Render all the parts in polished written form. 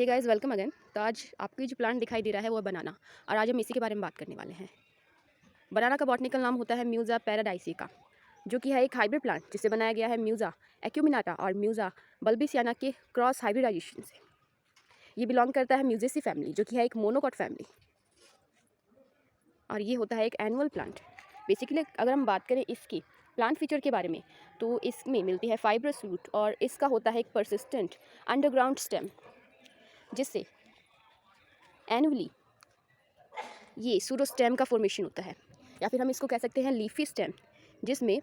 Hey guys, welcome again. तो आज आपको जो प्लांट दिखाई दे रहा है वो है बनाना, और आज हम इसी के बारे में बात करने वाले हैं। बनाना का बॉटनिकल नाम होता है म्यूज़ा पैराडाइसिका, जो कि है एक हाइब्रिड प्लांट जिसे बनाया गया है म्यूज़ा एक्यूमिनाटा और म्यूज़ा बल्बिसियाना के क्रॉस हाइब्रिडाइजेशन से। ये बिलोंग करता है म्यूजेसी फैमिली, जो कि है एक मोनोकॉट फैमिली, और ये होता है एक एनुअल प्लांट। बेसिकली अगर हम बात करें इसकी प्लांट फीचर के बारे में, तो इसमें मिलती है फाइब्रस रूट, और इसका होता है एक परसिस्टेंट अंडरग्राउंड स्टेम, जिससे एनुअली ये सूडो स्टेम का फॉर्मेशन होता है, या फिर हम इसको कह सकते हैं लीफी स्टेम, जिसमें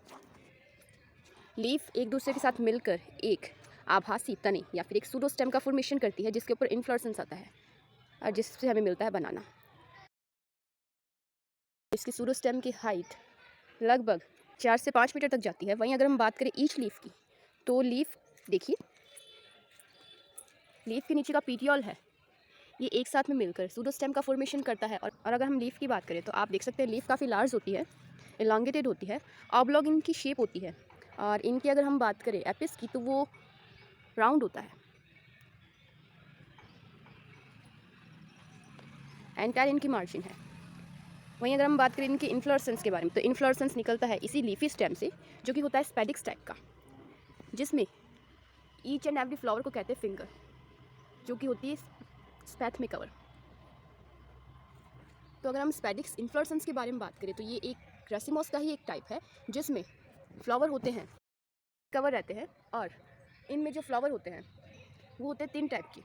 लीफ एक दूसरे के साथ मिलकर एक आभासी तने या फिर एक सूडो स्टेम का फॉर्मेशन करती है, जिसके ऊपर इन्फ्लोरेसेंस आता है और जिससे हमें मिलता है बनाना। इसकी सूडो स्टेम की हाइट लगभग 4 से 5 मीटर तक जाती है। वहीं अगर हम बात करें ईच लीफ की, तो लीफ देखिए, लीफ के नीचे का पीटियोल है, ये एक साथ में मिलकर सूडो स्टेम का फॉर्मेशन करता है। और अगर हम लीफ की बात करें तो आप देख सकते हैं लीफ काफ़ी लार्ज होती है, एलोंगेटेड होती है, ऑब्लॉन्ग इनकी शेप होती है, और इनकी अगर हम बात करें एपिस की तो वो राउंड होता है। एंटायर इनकी मार्जिन है। वहीं अगर हम बात करें इनके इन्फ्लोरेसेंस के बारे में, तो इन्फ्लोरेसेंस निकलता है इसी लीफी स्टेम से, जो कि होता है स्पेडिक्स टाइप का, जिसमें ईच एंड एवरी फ्लावर को कहते हैं फिंगर, जो कि होती है स्पैथ में कवर। तो अगर हम स्पेडिक्स इन्फ्लोरेसेंस के बारे में बात करें तो ये एक रेसिमोस का ही एक टाइप है, जिसमें फ्लावर होते हैं, कवर रहते हैं, और इनमें जो फ्लावर होते हैं वो होते हैं 3 टाइप के।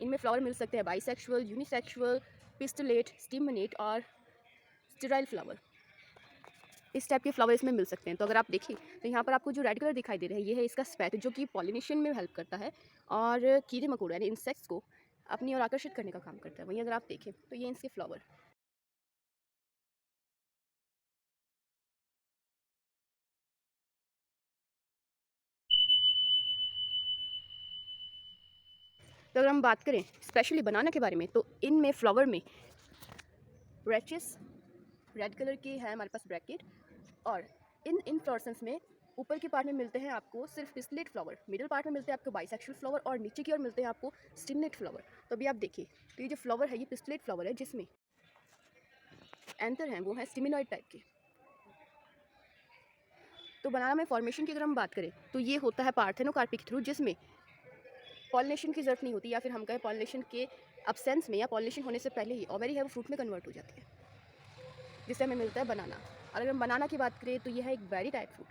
इनमें फ्लावर मिल सकते हैं बाइसेक्सुअल, यूनिसेक्सुअल, पिस्टलेट, स्टिमिनेट और स्टेराइल फ्लावर। इस टाइप के फ्लावर इसमें मिल सकते हैं। तो अगर आप देखिए तो यहाँ पर आपको जो रेड कलर दिखाई दे रहा है, ये है इसका स्पैथ, जो कि पॉलिनेशन में हेल्प करता है और कीड़े मकोड़े यानी इंसेक्ट्स को अपनी ओर आकर्षित करने का काम करता है। वहीं अगर आप देखें तो ये इसके फ्लावर। तो अगर हम बात करें स्पेशली बनाना के बारे में, तो इनमें फ्लावर में ब्रैचेस रेड कलर के हैं हमारे पास ब्रैकेट, और इन इन्फ्लोरेसेंस में ऊपर के पार्ट में मिलते हैं आपको सिर्फ पिस्टलेट फ्लावर, मिडिल पार्ट में मिलते हैं आपको बाइसेक्सुअल फ्लावर, और नीचे की ओर मिलते हैं आपको स्टिमुलेट फ्लावर। तो अभी आप देखिए तो ये जो फ्लावर है ये पिस्टलेट फ्लावर है, जिसमें एंथर हैं वो है स्टिमिनॉइड टाइप के। तो बनाना में फॉर्मेशन की अगर हम बात करें तो ये होता है पार्थेनोकार्पी के थ्रू, जिसमें पॉलिनेशन की ज़रूरत नहीं होती, या फिर हम कहें पॉलिनेशन के अब्सेंस में या पॉलिनेशन होने से पहले ही ओवेरी है वो फ्रूट में कन्वर्ट हो जाती है, जिससे हमें मिलता है बनाना। और अगर हम बनाना की बात करें तो यह है एक बेरी टाइप फ्रूट।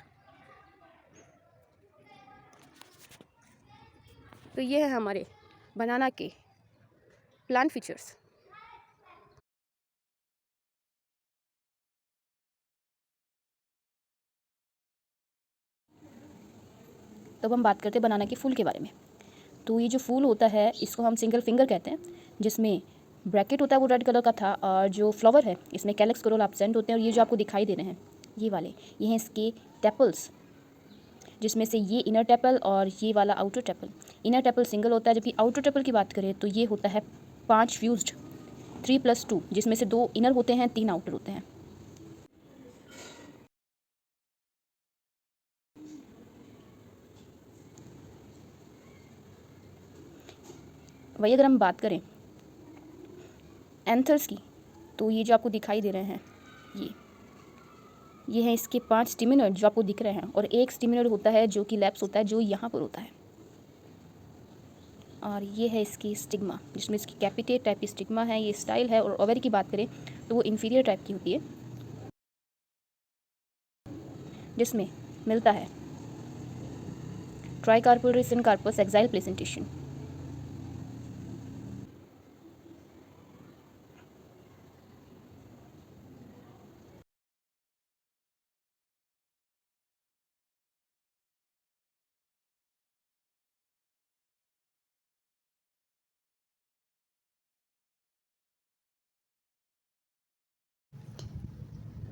तो ये है हमारे बनाना के प्लांट फीचर्स। तब हम बात करते हैं बनाना के फूल के बारे में। तो ये जो फूल होता है इसको हम सिंगल फिंगर कहते हैं, जिसमें ब्रैकेट होता है वो रेड कलर का था, और जो फ्लावर है इसमें कैलेक्स करोल एब्सेंट होते हैं। और ये जो आपको दिखाई दे रहे हैं ये वाले, ये हैं इसके टेपल्स, जिसमें से ये इनर टेपल और ये वाला outer tepal. Inner tepal single होता है, जबकि आउटर टेपल की बात करें तो ये होता है 5 फ्यूज्ड 3+2, जिसमें से 2 इनर होते हैं, 3 आउटर होते हैं। वही अगर हम बात करें एंथर्स की, तो ये जो आपको दिखाई दे रहे हैं ये हैं इसके 5 स्टिमिनर जो आपको दिख रहे हैं, और एक स्टिमिनर होता है जो कि लैप्स होता है, जो यहाँ पर होता है। और ये है इसकी स्टिग्मा, जिसमें इसकी कैपिटेट टाइप की स्टिग्मा है, ये स्टाइल है। और ओवेरी की बात करें तो वो इन्फीरियर टाइप की होती है, जिसमें मिलता है ट्राइकार्पल रिसन कार्पस एक्साइल प्लेसेंटेशन।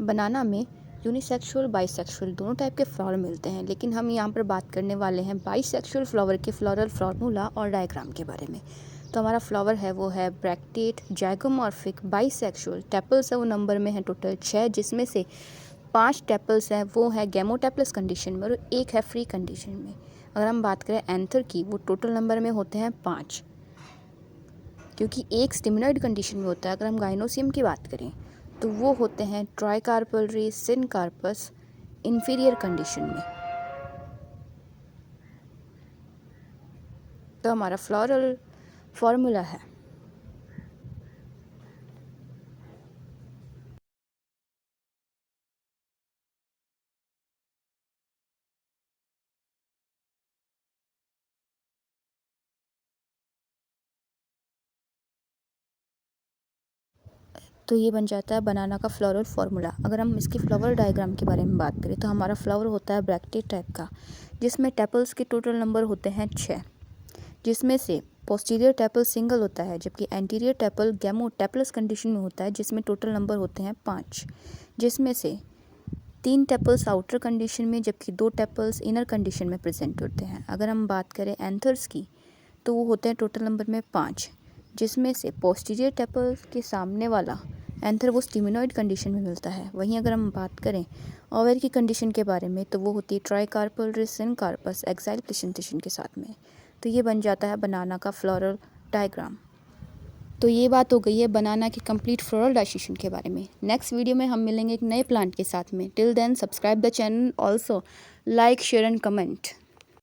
बनाना में यूनिसेक्सुअल बाइसेक्सुअल दोनों टाइप के फ्लावर मिलते हैं, लेकिन हम यहाँ पर बात करने वाले हैं बाइसेक्सुअल फ्लावर के फ्लोरल फार्मूला और डायग्राम के बारे में। तो हमारा फ्लावर है वो है ब्रैक्टेट जैगोमॉर्फिक बाइसेक्सुअल। टेपल्स है वो नंबर में है टोटल 6, जिसमें से 5 टेपल्स हैं वो है गैमोटेपलस कंडीशन में और 1 है फ्री कंडीशन में। अगर हम बात करें एंथर की, वो टोटल नंबर में होते हैं 5। क्योंकि एक स्टिमिनॉइड कंडीशन में होता है। अगर हम गाइनोसियम की बात करें तो वो होते हैं ट्राइकार्पलरी सिनकार्पस इंफीरियर कंडीशन में। तो हमारा फ्लोरल फॉर्मूला है तो ये बन जाता है बनाना का फ्लोरल फार्मूला। अगर हम इसकी फ्लावर डायग्राम के बारे में बात करें तो हमारा फ्लावर होता है ब्रैक्टेड टाइप का, जिसमें टेपल्स के टोटल नंबर होते हैं 6, जिसमें से पोस्टीरियर टेपल सिंगल होता है जबकि एंटीरियर टेपल गैमो टेपलस कंडीशन में होता है, जिसमें टोटल नंबर होते हैं 5, जिसमें से 3 टेपल्स आउटर कंडीशन में जबकि 2 टेपल्स इनर कंडीशन में प्रेजेंट होते हैं। अगर हम बात करें एंथर्स की तो वो होते हैं टोटल नंबर में 5, जिसमें से पोस्टीरियर टेपल के सामने वाला एंथर वो स्टिमिनॉइड कंडीशन में मिलता है। वहीं अगर हम बात करें ओवर की कंडीशन के बारे में तो वो होती है ट्राइकार्पल सिनकार्पस एक्साइल प्लेसेंटेशन के साथ में। तो ये बन जाता है बनाना का फ्लोरल डायग्राम। तो ये बात हो गई है बनाना की कंप्लीट फ्लोरल डाइजेशन के बारे में। नेक्स्ट वीडियो में हम मिलेंगे एक नए प्लांट के साथ में। Till then subscribe the channel, also like share and comment.